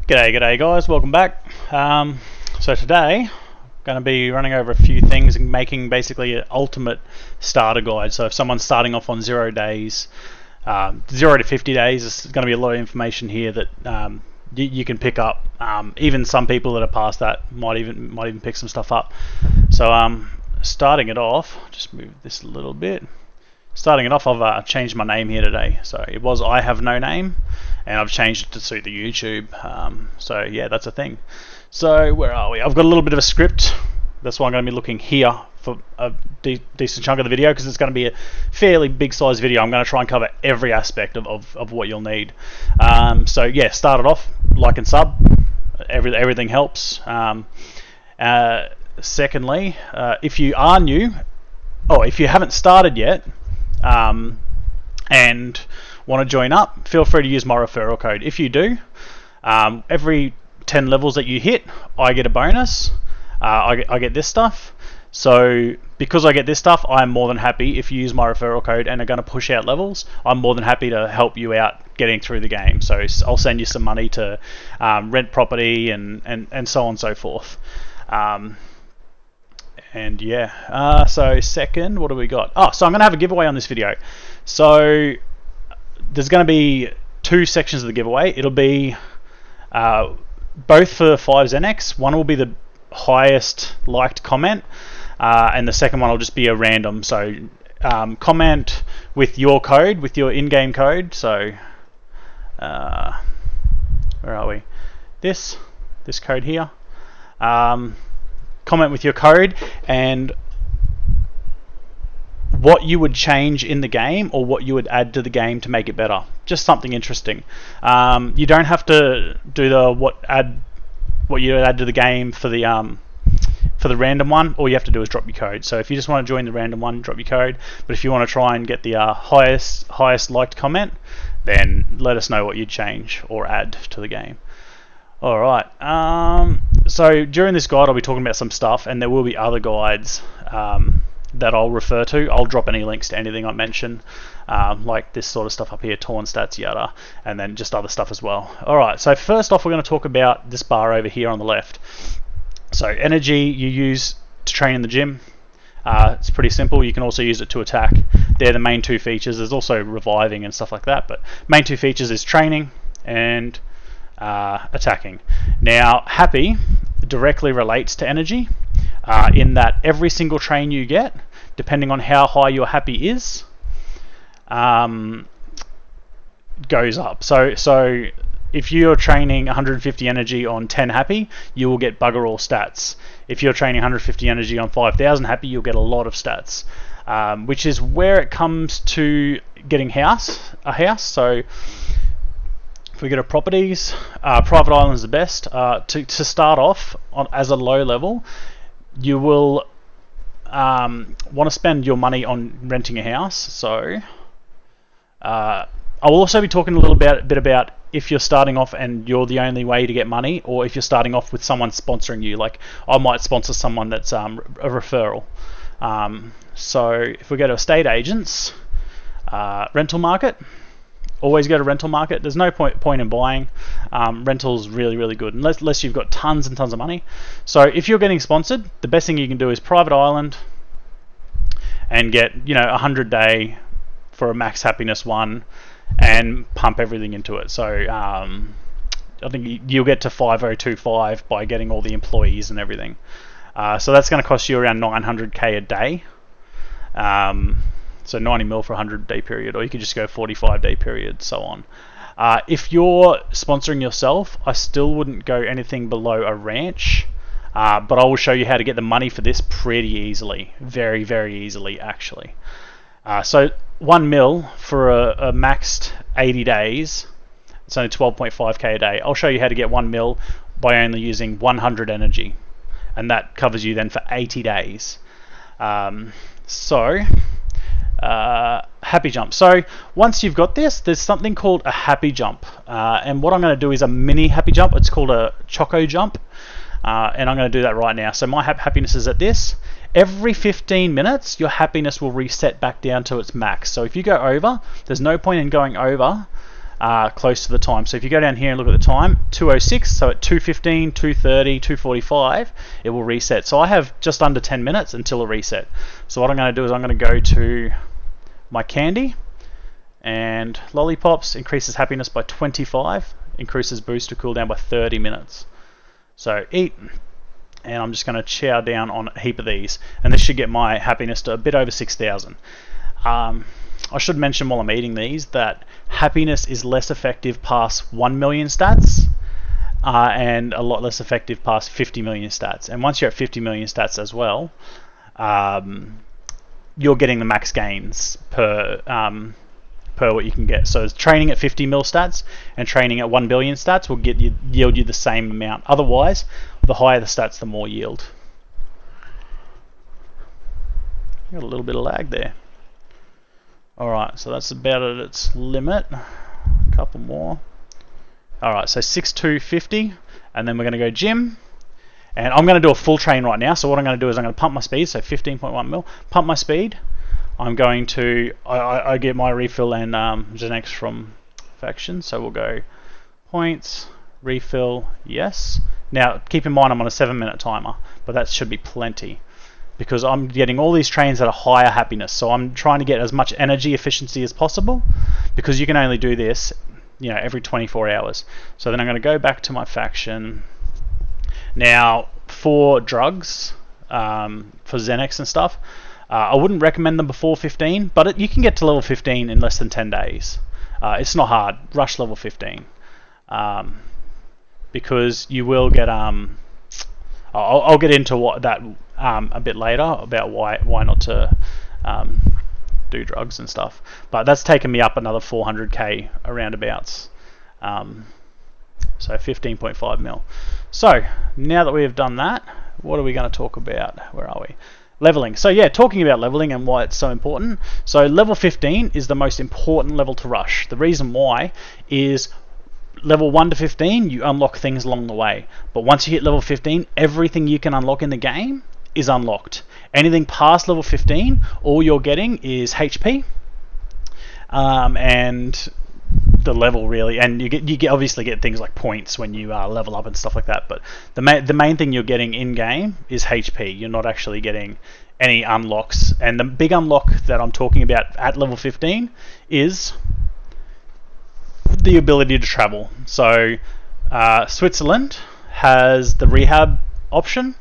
G'day guys, welcome back. So today I'm going to be running over a few things and making basically an ultimate starter guide. So if someone's starting off on 0 days, 0 to 50 days, there's going to be a lot of information here that you can pick up. Even some people that are past that might even pick some stuff up. So starting it off, just move this a little bit. Starting it off, I've changed my name here today. So it was I have no name, and I've changed it to suit the YouTube. So yeah, that's a thing. So where are we? I've got a little bit of a script. That's why I'm going to be looking here for a decent chunk of the video, because it's going to be a fairly big size video. I'm going to try and cover every aspect of what you'll need. So yeah, start it off, like and sub. Everything helps. Secondly, if you are new, if you haven't started yet, and want to join up, feel free to use my referral code. If you do, every 10 levels that you hit, I get a bonus. I get this stuff. So because I get this stuff, I'm more than happy, if you use my referral code and are going to push out levels, I'm more than happy to help you out getting through the game. So I'll send you some money to rent property and so on and so forth. And yeah, so second, what do we got? So I'm going to have a giveaway on this video. So there's going to be 2 sections of the giveaway. It'll be both for 5ZenX. One will be the highest liked comment, and the second one will just be a random. So comment with your code, with your in-game code. So where are we? This code here. Comment with your code and what you would change in the game or what you would add to the game to make it better. Just something interesting. You don't have to do the what you would add to the game for the random one. All you have to do is drop your code. So if you just want to join the random one, drop your code. But if you want to try and get the highest liked comment, then let us know what you'd change or add to the game. Alright, so during this guide I'll be talking about some stuff, and there will be other guides that I'll refer to. I'll drop any links to anything I mention, like this sort of stuff up here, torn stats, yada, and then just other stuff as well. Alright, so first off we're going to talk about this bar over here on the left. So energy you use to train in the gym. It's pretty simple. You can also use it to attack. They're the main 2 features. There's also reviving and stuff like that, but main 2 features is training and attacking. Now happy directly relates to energy, in that every single train you get, depending on how high your happy is, goes up. So if you're training 150 energy on 10 happy, you will get bugger all stats. If you're training 150 energy on 5,000 happy, you'll get a lot of stats, which is where it comes to getting a house. So if we go to properties, private island is the best. To start off as a low level, you will want to spend your money on renting a house. So I will also be talking a little bit about if you're starting off and you're the only way to get money, or if you're starting off with someone sponsoring you. Like I might sponsor someone that's a referral. So if we go to estate agents, rental market. Always go to rental market. There's no point in buying. Rental's really good, unless you've got tons and tons of money. So if you're getting sponsored, the best thing you can do is private island and get 100 day for a max happiness one, and pump everything into it. So I think you'll get to 5025 by getting all the employees and everything. So that's going to cost you around 900k a day. So 90 mil for a 100-day period, or you could just go 45-day period, so on. If you're sponsoring yourself, I still wouldn't go anything below a ranch, but I will show you how to get the money for this pretty easily, very easily actually. So 1 mil for a maxed 80 days, it's only 12.5k a day. I'll show you how to get 1 mil by only using 100 energy, and that covers you then for 80 days. Happy jump. So once you've got this, there's something called a happy jump, and what I'm going to do is a mini happy jump. It's called a choco jump, and I'm going to do that right now. So my happiness is at this. Every 15 minutes your happiness will reset back down to its max. So if you go over, there's no point in going over close to the time. So if you go down here and look at the time, 2:06, so at 2:15, 2:30, 2:45, it will reset. So I have just under 10 minutes until a reset. So what I'm going to do is I'm going to go to my candy, and lollipops increases happiness by 25, increases booster cooldown by 30 minutes. So eat, and I'm just going to chow down on a heap of these, and this should get my happiness to a bit over 6,000. I should mention while I'm eating these that happiness is less effective past 1 million stats, and a lot less effective past 50 million stats. And once you're at 50 million stats as well, you're getting the max gains per what you can get. So training at 50 mil stats and training at 1 billion stats will yield you the same amount. Otherwise, the higher the stats, the more yield. Got a little bit of lag there. Alright, so that's about at its limit. A couple more. Alright, so 6,250, and then we're going to go gym. And I'm going to do a full train right now, so what I'm going to do is I'm going to pump my speed, so 15.1 mil, pump my speed. I'm going to, I get my refill and Genex from faction, so we'll go points, refill, yes. Now, keep in mind I'm on a 7-minute timer, but that should be plenty, because I'm getting all these trains at a higher happiness, so I'm trying to get as much energy efficiency as possible, because you can only do this, you know, every 24 hours. So then I'm going to go back to my faction. Now, for drugs, for Xenex and stuff, I wouldn't recommend them before 15, but you can get to level 15 in less than 10 days. It's not hard. Rush level 15, because you will get. I'll get into what that a bit later about why not to do drugs and stuff. But that's taken me up another 400k roundabouts. So 15.5 mil. So now that we have done that, what are we going to talk about? Where are we? Leveling. So yeah, talking about leveling and why it's so important. So level 15 is the most important level to rush. The reason why is level 1 to 15, you unlock things along the way. But once you hit level 15, everything you can unlock in the game is unlocked. Anything past level 15, all you're getting is HP, and the level really, and you obviously get things like points when you level up and stuff like that. But the main thing you're getting in game is HP. You're not actually getting any unlocks. And the big unlock that I'm talking about at level 15 is the ability to travel. So Switzerland has the rehab option,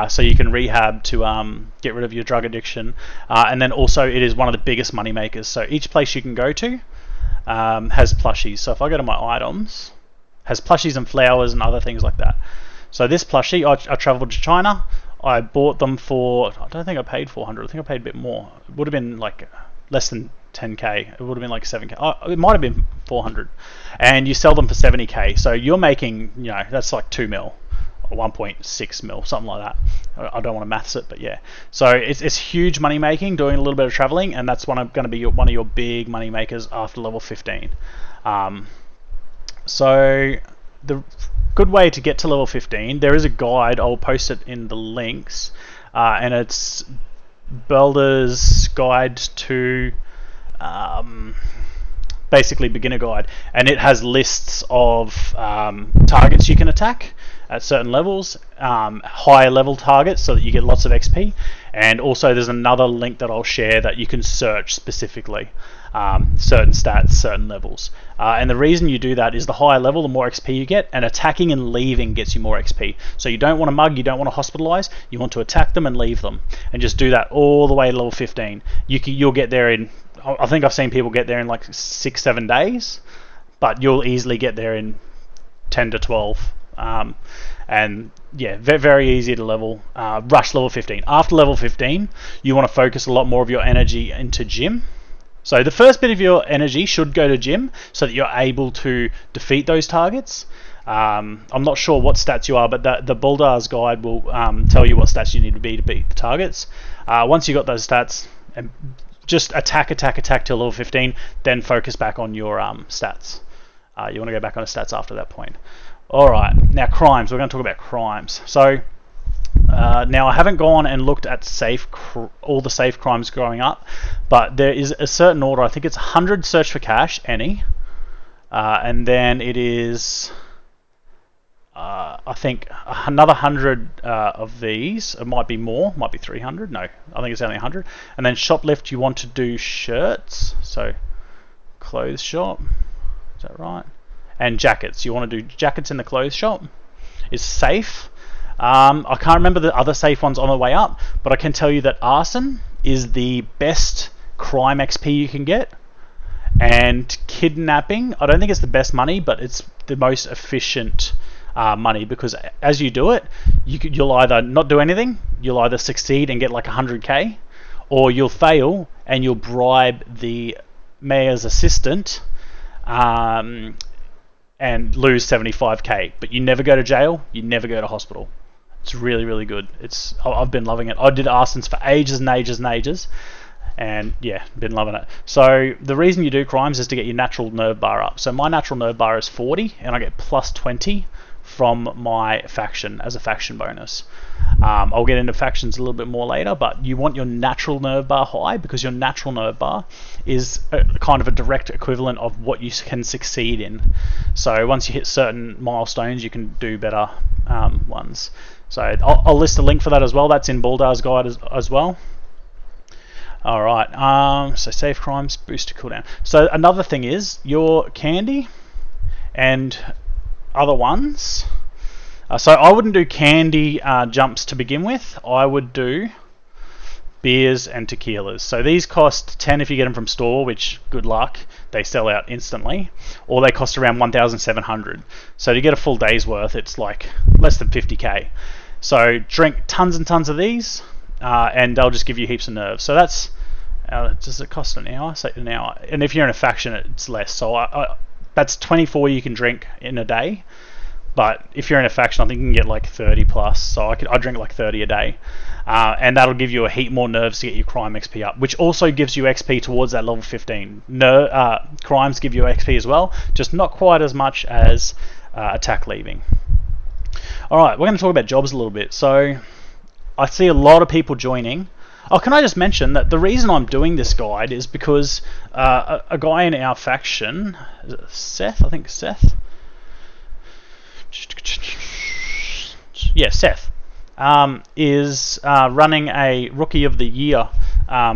so you can rehab to get rid of your drug addiction, and then also it is one of the biggest money makers. So each place you can go to has plushies. So if I go to my items, has plushies and flowers and other things like that. So this plushie, I travelled to China. I bought them for, I don't think I paid 400. I think I paid a bit more. It would have been like less than 10k. It would have been like 7k. Oh, it might have been 400. And you sell them for 70k. So you're making, you know, that's like 2 mil. Or 1.6 mil, something like that. I don't want to maths it, but yeah. So it's huge money making, doing a little bit of traveling, and that's going to be one of your big money makers after level 15. So the good way to get to level 15, there is a guide. I'll post it in the links, and it's Builder's Guide to basically beginner guide, and it has lists of targets you can attack at certain levels, higher level targets, so that you get lots of XP. And also there's another link that I'll share that you can search specifically certain stats, certain levels, and the reason you do that is the higher level, the more XP you get, and attacking and leaving gets you more XP. So you don't want to mug, you don't want to hospitalize, you want to attack them and leave them, and just do that all the way to level 15. You'll get there in, I think I've seen people get there in like 6-7 days, but you'll easily get there in 10 to 12. And yeah, very easy to level. Rush level 15. After level 15, you want to focus a lot more of your energy into gym. So the first bit of your energy should go to gym, so that you're able to defeat those targets. I'm not sure what stats you are, but the Buldar's guide will tell you what stats you need to beat the targets. Once you got those stats, and just attack till level 15, then focus back on your stats. You want to go back on the stats after that point. Alright, now crimes. We're going to talk about crimes. So now I haven't gone and looked at all the safe crimes growing up, but there is a certain order. I think it's 100 search for cash, any. and then it is I think another 100 of these. It might be more, might be 300. No, I think it's only 100. And then shoplift, you want to do shirts, so clothes shop, is that right? And jackets, you want to do jackets in the clothes shop. It's safe. I can't remember the other safe ones on the way up, but I can tell you that arson is the best crime XP you can get. And kidnapping, I don't think it's the best money, but it's the most efficient money, because as you do it, you'll either not do anything, you'll either succeed and get like 100k, or you'll fail and you'll bribe the mayor's assistant and lose 75k. But you never go to jail, you never go to hospital. It's really, really good. I've been loving it. I did arsons for ages and ages and ages, and yeah, been loving it. So the reason you do crimes is to get your natural nerve bar up. So my natural nerve bar is 40, and I get plus 20 from my faction as a faction bonus. I'll get into factions a little bit more later, but you want your natural nerve bar high, because your natural nerve bar is kind of a direct equivalent of what you can succeed in. So once you hit certain milestones, you can do better ones. So I'll list a link for that as well. That's in Baldar's guide as well. Alright, so save crimes, boost to cooldown. So another thing is your candy and other ones. So I wouldn't do candy jumps to begin with. I would do beers and tequilas. So these cost 10 if you get them from store, which good luck, they sell out instantly, or they cost around 1,700. So to get a full day's worth, it's like less than 50k. So drink tons and tons of these, and they'll just give you heaps of nerves. So that's does it cost an hour? Say an hour. And if you're in a faction, it's less. So that's 24 you can drink in a day. But if you're in a faction, I think you can get like 30 plus. So I drink like 30 a day. And that'll give you a heap more nerves to get your crime XP up, which also gives you XP towards that level 15. Crimes give you XP as well, just not quite as much as attack leaving. Alright, we're going to talk about jobs a little bit. So I see a lot of people joining. Oh, can I just mention that the reason I'm doing this guide is because a guy in our faction, Seth, I think Seth? Yeah, Seth, is running a Rookie of the Year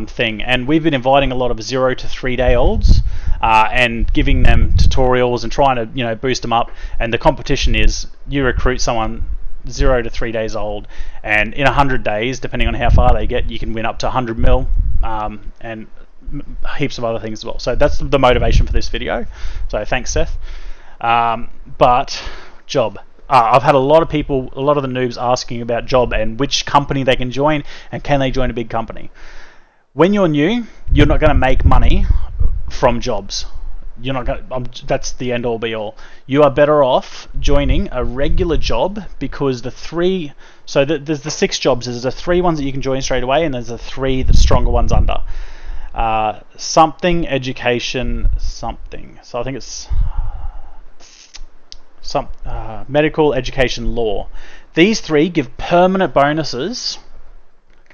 thing, and we've been inviting a lot of 0 to 3 day olds and giving them tutorials and trying to boost them up. And the competition is you recruit someone 0 to 3 days old, and in 100 days, depending on how far they get, you can win up to 100 mil and heaps of other things as well. So that's the motivation for this video. So thanks, Seth. But job. I've had a lot of people, a lot of the noobs asking about job and which company they can join, and can they join a big company. When you're new, you're not going to make money from jobs. You're not going. That's the end all be all. You are better off joining a regular job, because the three. So there's the 6 jobs. There's the 3 ones that you can join straight away, and there's the 3 the stronger ones under. Something, education, something. So I think it's medical, education, law. These 3 give permanent bonuses.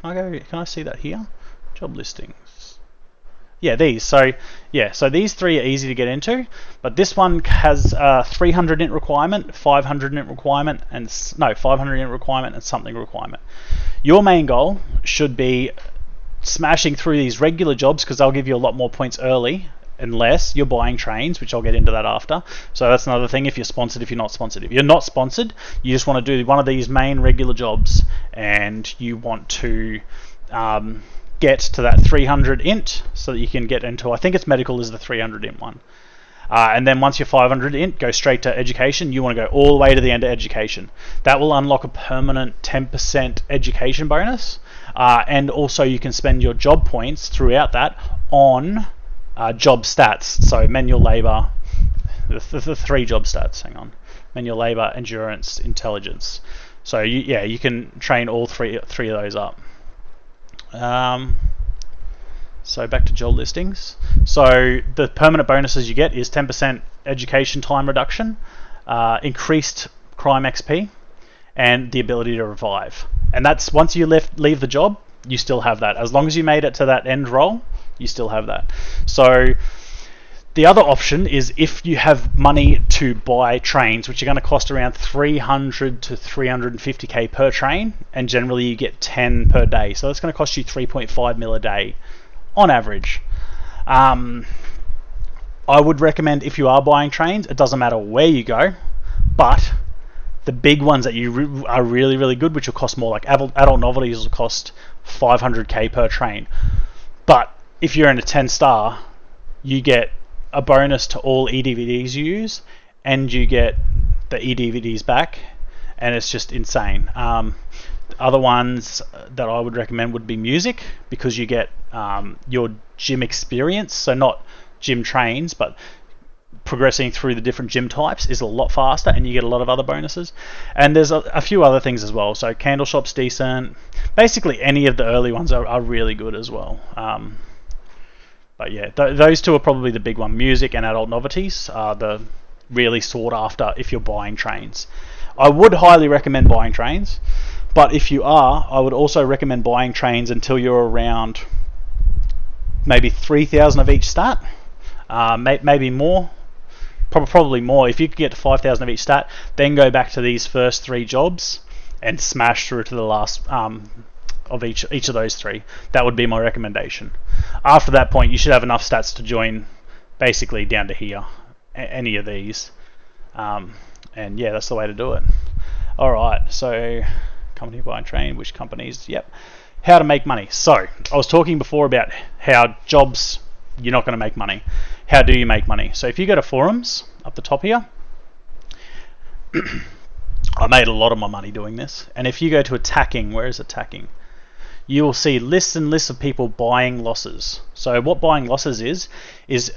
Can I see that here? Job listings. Yeah, these. So these 3 are easy to get into, but this one has 300 int requirement, 500 int requirement, and 500 int requirement and something requirement. Your main goal should be smashing through these regular jobs, because they'll give you a lot more points early, unless you're buying trains, which I'll get into that after. So that's another thing, if you're sponsored, if you're not sponsored. If you're not sponsored, you just want to do one of these main regular jobs, and you want to get to that 300 int so that you can get into, I think it's medical is the 300 int one. And then once you're 500 int, go straight to education. You want to go all the way to the end of education. That will unlock a permanent 10% education bonus. And also you can spend your job points throughout that on job stats. So manual labor, the 3 job stats, hang on. Manual labor, endurance, intelligence. So you can train all three of those up. So back to job listings. So the permanent bonuses you get is 10% education time reduction, increased crime XP, and the ability to revive. And that's once you leave the job, you still have that. As long as you made it to that end role, you still have that. So The other option is if you have money to buy trains, which are going to cost around 300 to 350k per train, and generally you get 10 per day. So that's going to cost you 3.5 mil a day on average. I would recommend, if you are buying trains, it doesn't matter where you go, but the big ones that you are really, really good, which will cost more, like adult novelties will cost 500k per train. But if you're in a 10-star, you get a bonus to all eDVDs you use, and you get the eDVDs back, and it's just insane. Other ones that I would recommend would be music, because you get your gym experience, so not gym trains, but progressing through the different gym types is a lot faster, and you get a lot of other bonuses. And there's a few other things as well. So Candle Shop's decent. Basically any of the early ones are really good as well. But yeah, those two are probably the big one. Music and adult novelties are the really sought after if you're buying trains. I would highly recommend buying trains, but if you are, I would also recommend buying trains until you're around maybe 3,000 of each stat, maybe more, probably more. If you could get to 5,000 of each stat, then go back to these first 3 jobs and smash through to the last of each of those 3. That would be my recommendation. After that point, you should have enough stats to join basically down to here, any of these. And yeah, that's the way to do it. Alright, so company buying train, which companies? Yep. How to make money. So I was talking before about how jobs, you're not going to make money. How do you make money? So if you go to forums up the top here, I made a lot of my money doing this. And if you go to attacking, where is attacking? You will see lists and lists of people buying losses. So what buying losses is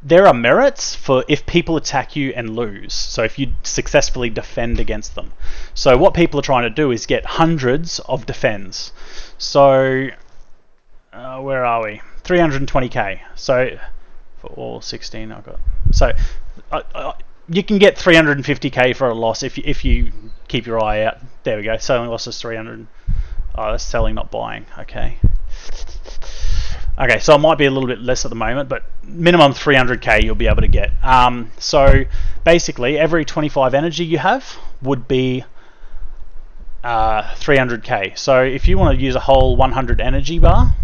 there are merits for if people attack you and lose. So if you successfully defend against them. So what people are trying to do is get hundreds of defends. So where are we? 320k. So for all 16 I've got. So you can get 350k for a loss if you keep your eye out. There we go. Selling losses 300. Oh, that's selling, not buying. Okay. Okay, so it might be a little bit less at the moment, but minimum 300k you'll be able to get. So basically, every 25 energy you have would be 300k. So if you want to use a whole 100 energy bar,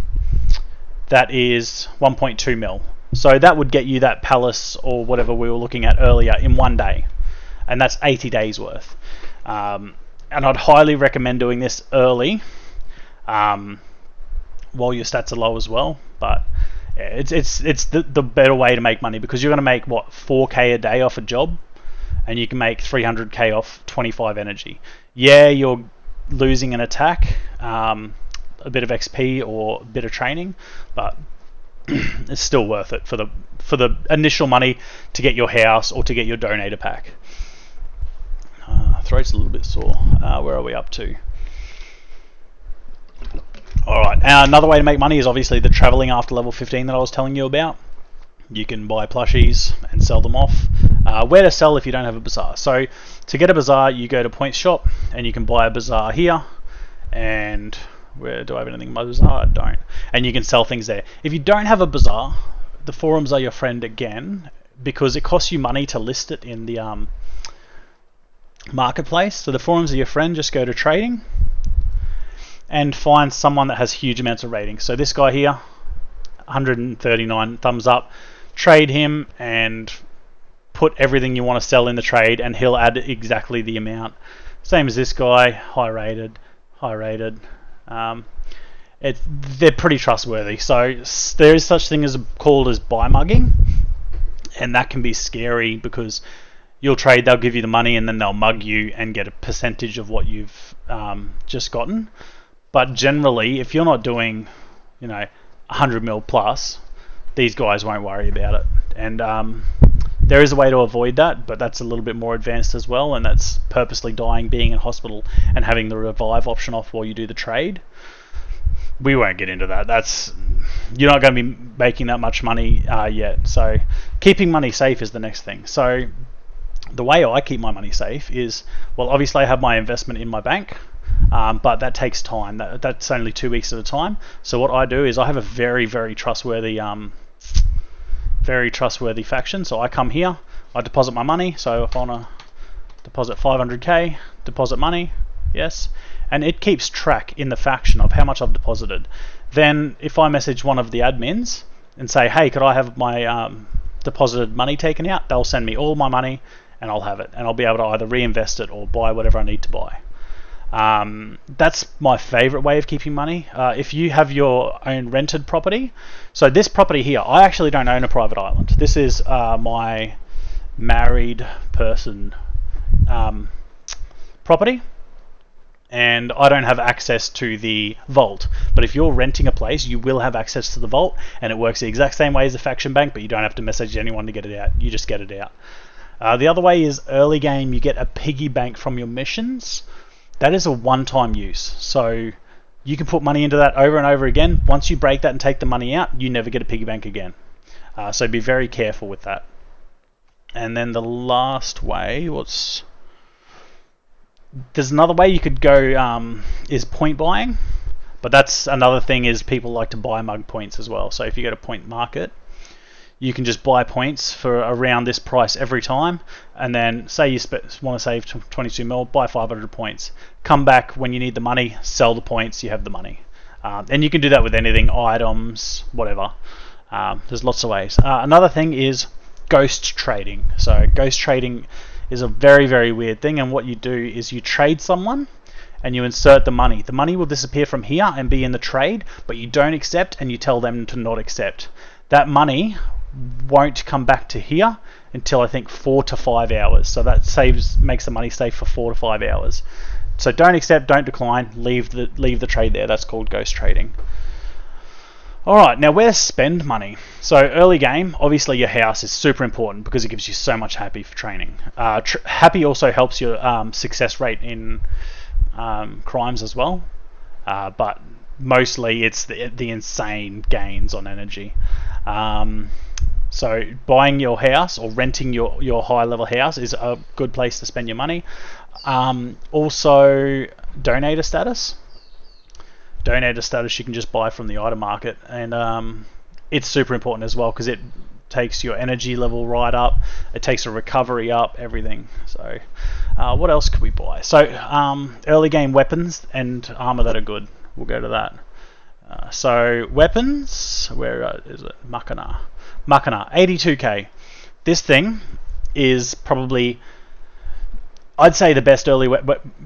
that is 1.2 mil. So that would get you that palace or whatever we were looking at earlier in one day, and that's 80 days worth. And I'd highly recommend doing this early, while your stats are low as well. But it's the better way to make money, because you're going to make what, 4k a day off a job, and you can make 300k off 25 energy. Yeah, you're losing an attack, a bit of XP or a bit of training, but it's still worth it for the initial money to get your house or to get your donator pack. Throat's a little bit sore. Where are we up to? Alright, another way to make money is obviously the travelling after level 15 that I was telling you about. You can buy plushies and sell them off. Where to sell if you don't have a bazaar? So to get a bazaar, you go to Point Shop and you can buy a bazaar here. And where do I have anything in my bazaar? I don't. And you can sell things there. If you don't have a bazaar, the forums are your friend again, because it costs you money to list it in the marketplace. So the forums are your friend. Just go to trading and find someone that has huge amounts of ratings. So this guy here, 139 thumbs up. Trade him and put everything you want to sell in the trade, and he'll add exactly the amount. Same as this guy, high rated. They're pretty trustworthy. So there is such thing as called as buy mugging, and that can be scary, because you'll trade, they'll give you the money, and then they'll mug you and get a percentage of what you've just gotten. But generally, if you're not doing, 100 mil plus, these guys won't worry about it. And there is a way to avoid that, but that's a little bit more advanced as well, and that's purposely dying, being in hospital, and having the revive option off while you do the trade. We won't get into that. You're not going to be making that much money yet. So keeping money safe is the next thing. So the way I keep my money safe is, well, obviously I have my investment in my bank, but that takes time. That's only 2 weeks at a time. So what I do is I have a very, very trustworthy very trustworthy faction. So I come here, I deposit my money. So if I want to deposit 500k, deposit money, yes, and it keeps track in the faction of how much I've deposited. Then if I message one of the admins and say, hey, could I have my deposited money taken out, they'll send me all my money and I'll have it, and I'll be able to either reinvest it or buy whatever I need to buy. That's my favorite way of keeping money. If you have your own rented property, so this property here, I actually don't own a private island. This is my married person property, and I don't have access to the vault. But if you're renting a place, you will have access to the vault, and it works the exact same way as a faction bank, but you don't have to message anyone to get it out. You just get it out. The other way is early game, you get a piggy bank from your missions. That is a one-time use. So you can put money into that over and over again. Once you break that and take the money out, you never get a piggy bank again. So be very careful with that. And then the last way, there's another way you could go is point buying, but that's another thing, is people like to buy mug points as well. So if you go to Point Market, you can just buy points for around this price every time, and then say you want to save 22 mil, buy 500 points, come back when you need the money, sell the points, you have the money. And you can do that with anything, items, whatever. There's lots of ways. Another thing is ghost trading. So ghost trading is a very, very weird thing, and what you do is you trade someone and you insert the money. The money will disappear from here and be in the trade, but you don't accept and you tell them to not accept. That money won't come back to here until I think 4 to 5 hours. So that makes the money safe for 4 to 5 hours. So don't accept, don't decline, leave the trade there. That's called ghost trading. Alright, now where to spend money? So early game, obviously your house is super important because it gives you so much happy for training. Happy also helps your success rate in crimes as well, but mostly it's the insane gains on energy. So buying your house or renting your high level house is a good place to spend your money. Also donator status. Donator status you can just buy from the item market, and it's super important as well because it takes your energy level right up, it takes a recovery up, everything. So what else could we buy? So early game weapons and armor that are good, we'll go to that. So weapons, where is it? Machina 82k. This thing is probably, I'd say, the best early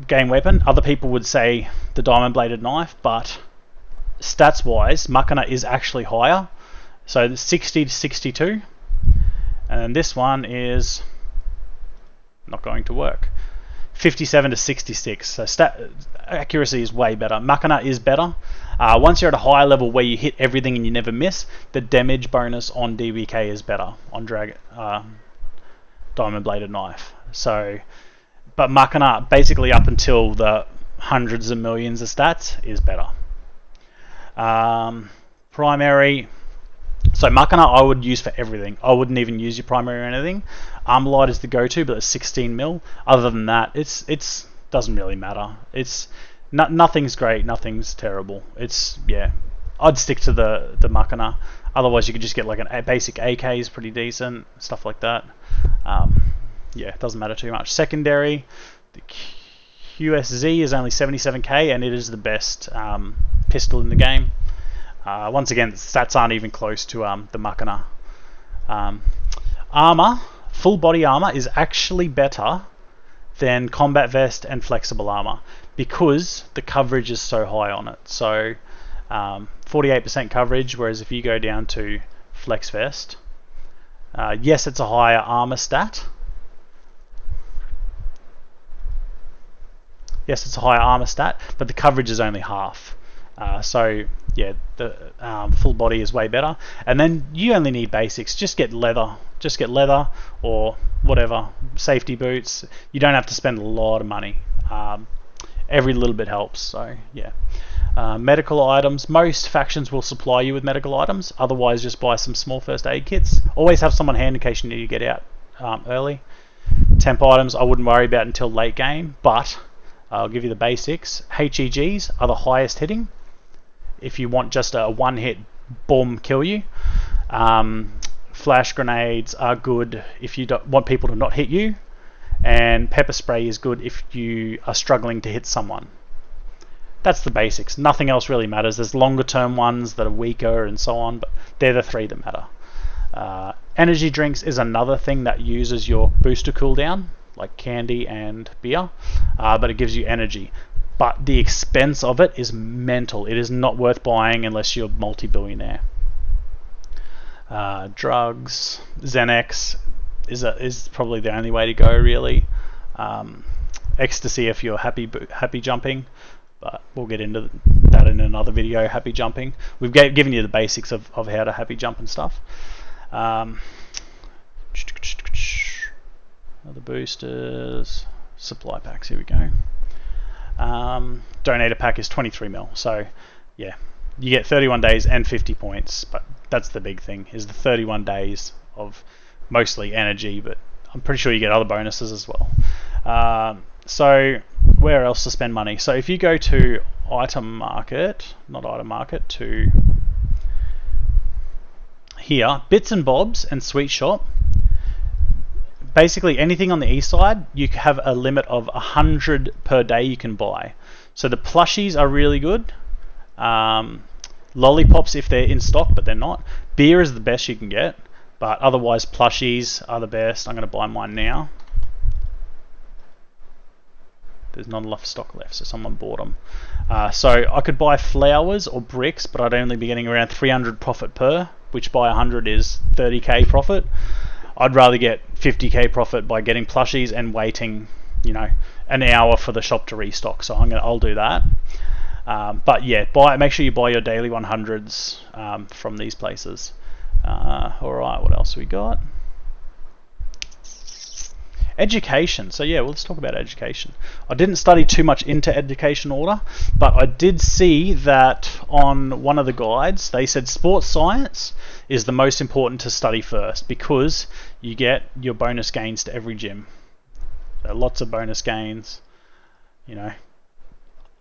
game weapon. Other people would say the diamond bladed knife, but stats wise Machina is actually higher. So 60 to 62, and this one is not going to work. 57 to 66. So accuracy is way better. Machina is better. Once you're at a higher level where you hit everything and you never miss, the damage bonus on DBK is better on diamond bladed knife. So, but Machina, basically up until the hundreds of millions of stats, is better. Primary. So Machina I would use for everything. I wouldn't even use your primary or anything. Armor Light is the go-to, but it's 16 mil. Other than that, it's doesn't really matter. It's nothing's great, nothing's terrible. It's, yeah, I'd stick to the Machina. Otherwise, you could just get like a basic AK is pretty decent, stuff like that. Yeah, it doesn't matter too much. Secondary, the QSZ is only 77k, and it is the best pistol in the game. Once again, the stats aren't even close to the Machina. Armor, full body armor is actually better than combat vest and flexible armor because the coverage is so high on it. So 48% coverage, whereas if you go down to flex vest, yes, it's a higher armor stat. Yes, it's a higher armor stat, but the coverage is only half. So yeah, the full body is way better. And then you only need basics. Just get leather or whatever, safety boots. You don't have to spend a lot of money. Every little bit helps. So yeah. Medical items, most factions will supply you with medical items, otherwise just buy some small first aid kits. Always have someone hand in case you need to get out early. Temp items I wouldn't worry about until late game, but I'll give you the basics. HEGs are the highest hitting. If you want just a one hit, boom, kill you. flash grenades are good if you don't want people to not hit you, and pepper spray is good if you are struggling to hit someone. That's the basics. Nothing else really matters. There's longer term ones that are weaker and so on, but they're the three that matter. Energy drinks is another thing that uses your booster cooldown, like candy and beer, but it gives you energy. But the expense of it is mental. It is not worth buying unless you're multi-billionaire. Drugs, Xanax is probably the only way to go, really. Ecstasy if you're happy jumping, but we'll get into that in another video. Happy jumping. We've given you the basics of how to happy jump and stuff. Other boosters, supply packs. Here we go. Donator pack is 23 mil. So yeah, you get 31 days and 50 points. But that's the big thing, is the 31 days of mostly energy, but I'm pretty sure you get other bonuses as well. So where else to spend money? So if you go to item market, not item market, to here, bits and bobs and sweet shop, basically anything on the east side, you have a limit of 100 per day you can buy. So the plushies are really good. Lollipops if they're in stock, but they're not. Beer is the best you can get, but otherwise plushies are the best. I'm going to buy mine now. There's not enough stock left, so someone bought them. So I could buy flowers or bricks, but I'd only be getting around 300 profit per, which by 100 is 30k profit. I'd rather get 50k profit by getting plushies and waiting, an hour for the shop to restock. So I'll do that. But yeah, make sure you buy your daily 100s from these places. Alright, what else we got? Education. So yeah, well, let's talk about education. I didn't study too much into education order, but I did see that on one of the guides they said sports science is the most important to study first, because you get your bonus gains to every gym. So lots of bonus gains.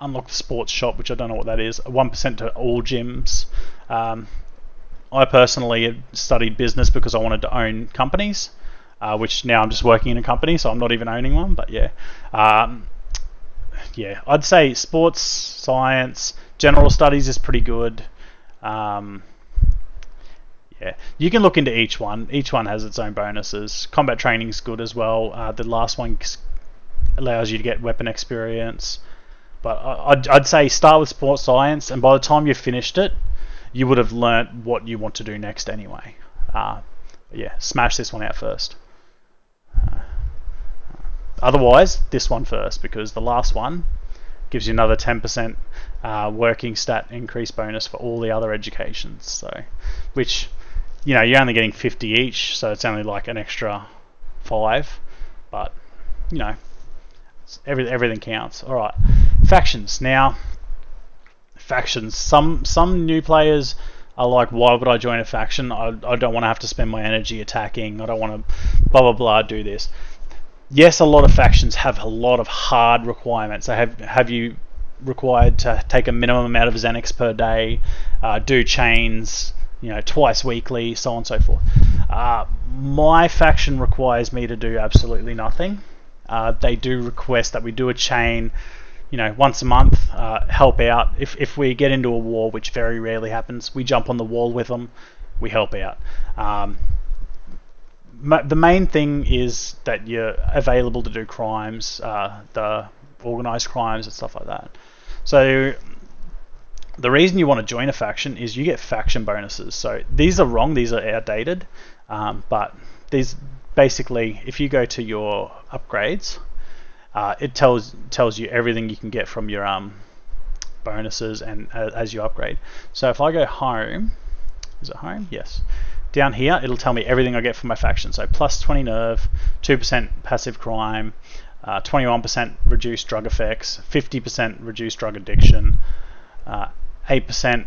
Unlock the sports shop, which I don't know what that is. 1% to all gyms. I personally studied business because I wanted to own companies. Which now I'm just working in a company, so I'm not even owning one. But yeah, I'd say sports science, general studies is pretty good. Yeah, you can look into each one. Each one has its own bonuses. Combat training is good as well. The last one allows you to get weapon experience. But I'd say start with sports science, and by the time you've finished it, you would have learnt what you want to do next anyway. Yeah, smash this one out first. Otherwise, this one first, because the last one gives you another 10% working stat increase bonus for all the other educations. So, which, you're only getting 50 each, so it's only like an extra 5. But, everything counts. All right, factions. Now, factions. Some new players are like, why would I join a faction? I don't want to have to spend my energy attacking. I don't want to blah blah blah do this. Yes, a lot of factions have a lot of hard requirements. They have you required to take a minimum amount of Xanax per day, do chains, twice weekly, so on and so forth. My faction requires me to do absolutely nothing. They do request that we do a chain, once a month, help out. If we get into a war, which very rarely happens, we jump on the wall with them, we help out. The main thing is that you're available to do crimes, the organised crimes and stuff like that. So the reason you want to join a faction is you get faction bonuses. So these are wrong, these are outdated, but these basically, if you go to your upgrades, it tells you everything you can get from your bonuses and as you upgrade. So if I go home, is it home? Yes. Down here, it'll tell me everything I get from my faction. So plus 20 nerve, 2% passive crime, 21% reduced drug effects, 50% reduced drug addiction, 8%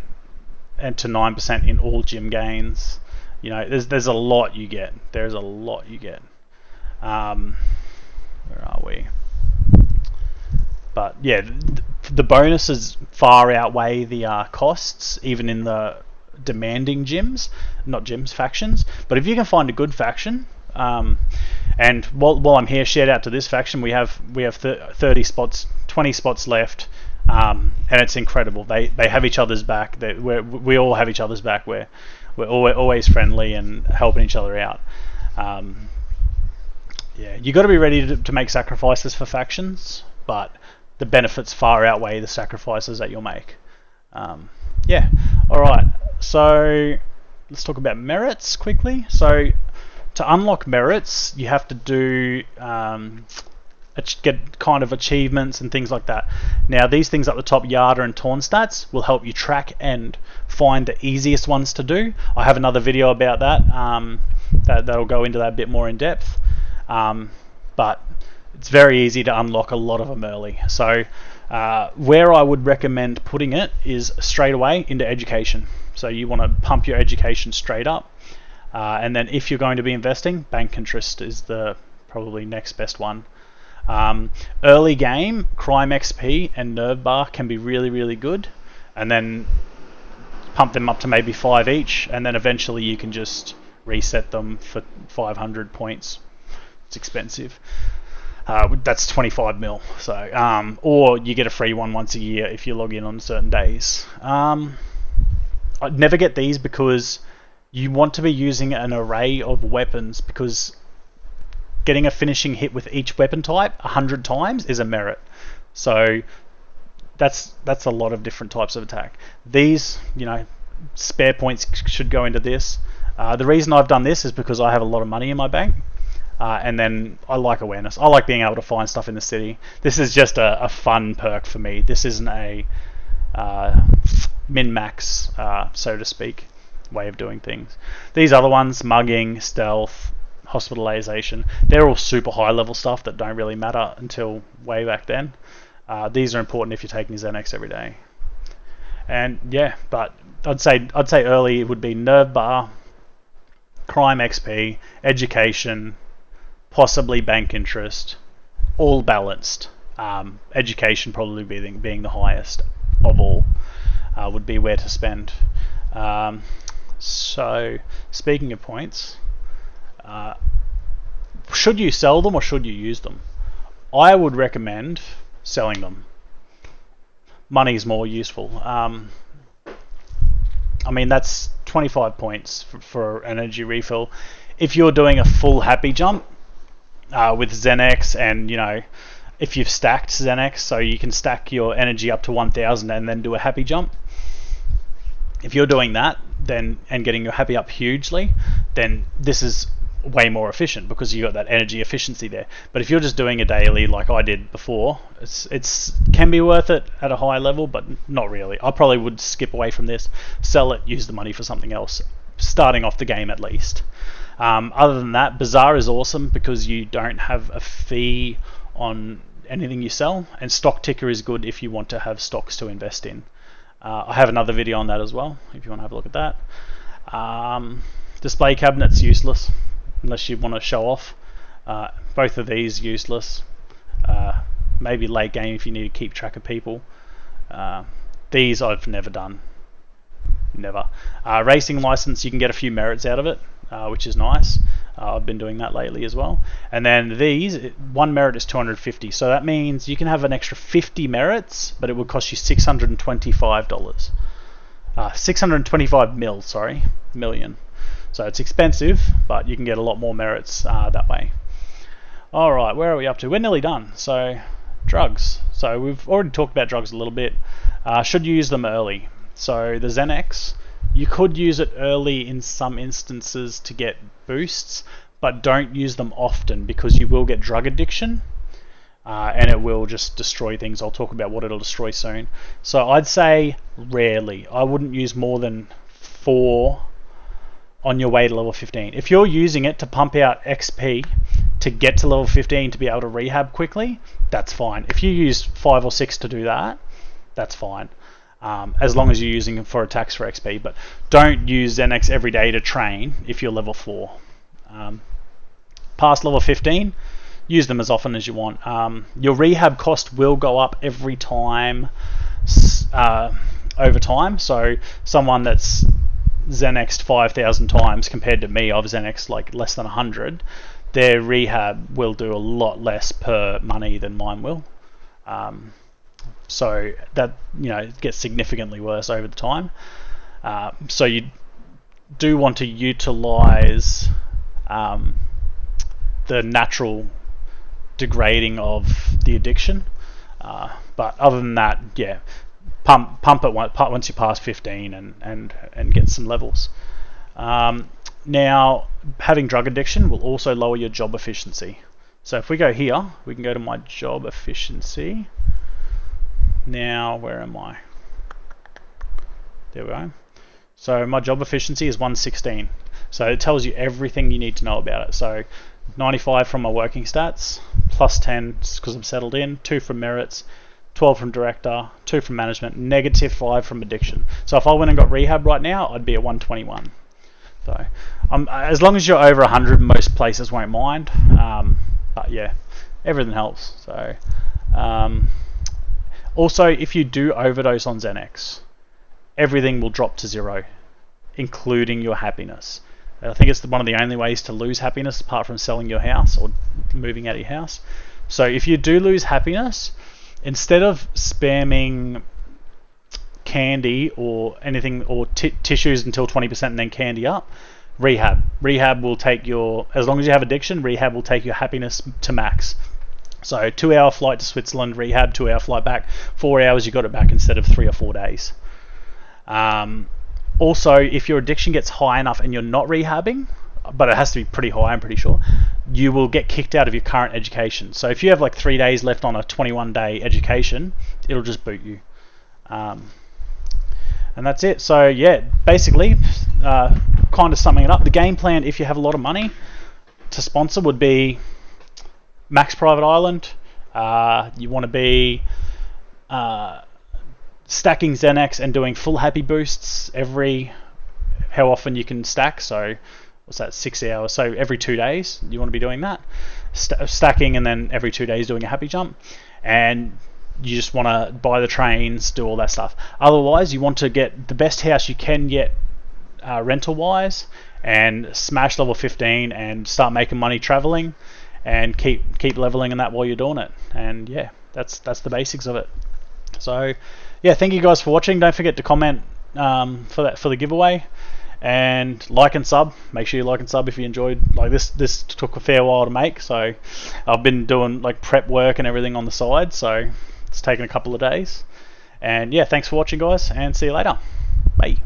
and to 9% in all gym gains. There's a lot you get. There's a lot you get. Where are we? But yeah, the bonuses far outweigh the costs, even in the demanding factions. But if you can find a good faction, and while I'm here, shout out to this faction. We have 30 spots, 20 spots left, and it's incredible. They have each other's back. We all have each other's back. We're always friendly and helping each other out. Yeah, you got to be ready to make sacrifices for factions, but the benefits far outweigh the sacrifices that you'll make. Yeah, alright, so let's talk about merits quickly. So to unlock merits, you have to do get kind of achievements and things like that. Now these things up the top, Yada and Torn stats, will help you track and find the easiest ones to do. I have another video about that, that'll go into that a bit more in depth. But it's very easy to unlock a lot of them early. So where I would recommend putting it is straight away into education. So you want to pump your education straight up, and then if you're going to be investing, bank interest is the probably next best one. Early game, crime XP and nerve bar can be really, really good, and then pump them up to maybe 5 each, and then eventually you can just reset them for 500 points. It's expensive. That's 25 mil. So, or you get a free one once a year if you log in on certain days. I'd never get these because you want to be using an array of weapons, because getting a finishing hit with each weapon type 100 times is a merit. So that's a lot of different types of attack. These, spare points should go into this. The reason I've done this is because I have a lot of money in my bank. And then I like awareness. I like being able to find stuff in the city. This is just a fun perk for me. This isn't a min-max, so to speak, way of doing things. These other ones, mugging, stealth, hospitalization, they're all super high level stuff that don't really matter until way back then. These are important if you're taking Xanax every day. And yeah, but I'd say early it would be nerve bar, crime XP, education, possibly bank interest, all balanced. Education probably being the highest of all, would be where to spend. So speaking of points, should you sell them or should you use them? I would recommend selling them. Money's more useful. I mean, that's 25 points for energy refill. If you're doing a full happy jump with Xanax, and if you've stacked Xanax, so you can stack your energy up to 1000 and then do a happy jump. If you're doing that and getting your happy up hugely, then this is way more efficient because you got that energy efficiency there. But if you're just doing a daily like I did before, it's can be worth it at a high level, but not really. I probably would skip away from this, sell it, use the money for something else, starting off the game at least. Other than that, Bazaar is awesome because you don't have a fee on anything you sell, and Stock Ticker is good if you want to have stocks to invest in. I have another video on that as well if you want to have a look at that. Display cabinets, useless unless you want to show off. Both of these useless. Maybe late game if you need to keep track of people. These I've never done. Never. Racing license, you can get a few merits out of it, which is nice. I've been doing that lately as well. And then these, one merit is 250, so that means you can have an extra 50 merits, but it would cost you $625. 625 million. So it's expensive, but you can get a lot more merits that way. Alright, where are we up to? We're nearly done. So, drugs. So we've already talked about drugs a little bit. Should you use them early? So the Xanax, you could use it early in some instances to get boosts, but don't use them often because you will get drug addiction, and it will just destroy things. I'll talk about what it'll destroy soon. So I'd say rarely. I wouldn't use more than 4 on your way to level 15. If you're using it to pump out XP to get to level 15 to be able to rehab quickly, that's fine. If you use 5 or 6 to do that, that's fine. As long as you're using it for attacks for XP, but don't use Xanax every day to train if you're level 4. Past level 15, use them as often as you want. Your rehab cost will go up every time over time, so someone that's Xenexed 5,000 times compared to me, I've Xenexed like less than 100. Their rehab will do a lot less per money than mine will. So that, it gets significantly worse over the time. So you do want to utilize the natural degrading of the addiction. But other than that, yeah, pump it once you pass 15 and get some levels. Now, having drug addiction will also lower your job efficiency. So if we go here, we can go to my job efficiency. Now, where am I? There we go. So my job efficiency is 116. So it tells you everything you need to know about it. So 95 from my working stats, plus 10 because I'm settled in, 2 from merits, 12 from director, 2 from management, negative 5 from addiction. So if I went and got rehab right now, I'd be at 121. So as long as you're over 100, most places won't mind. But yeah, everything helps. So also, if you do overdose on Xanax, everything will drop to 0, including your happiness. I think it's one of the only ways to lose happiness apart from selling your house or moving out of your house. So if you do lose happiness, instead of spamming candy or anything or tissues until 20% and then candy up, rehab will take your, as long as you have addiction, rehab will take your happiness to max. So 2-hour flight to Switzerland, rehab, 2-hour flight back, 4 hours you got it back instead of 3 or 4 days. Also, if your addiction gets high enough and you're not rehabbing, but it has to be pretty high, I'm pretty sure, you will get kicked out of your current education. So if you have like 3 days left on a 21-day education, it'll just boot you. And that's it. So yeah, basically, kind of summing it up, the game plan, if you have a lot of money to sponsor, would be max private island. You want to be stacking Xanax and doing full happy boosts how often you can stack. So what's that, 6 hours? So every 2 days you want to be doing that, stacking, and then every 2 days doing a happy jump. And you just want to buy the trains, do all that stuff. Otherwise, you want to get the best house you can get rental wise, and smash level 15 and start making money traveling, and keep leveling in that while you're doing it. And yeah, that's the basics of it. So yeah, thank you guys for watching. Don't forget to comment for the giveaway, and like and sub. Make sure you like and sub if you enjoyed. Like this took a fair while to make, so I've been doing like prep work and everything on the side, so it's taken a couple of days. And yeah, thanks for watching guys, and see you later. Bye.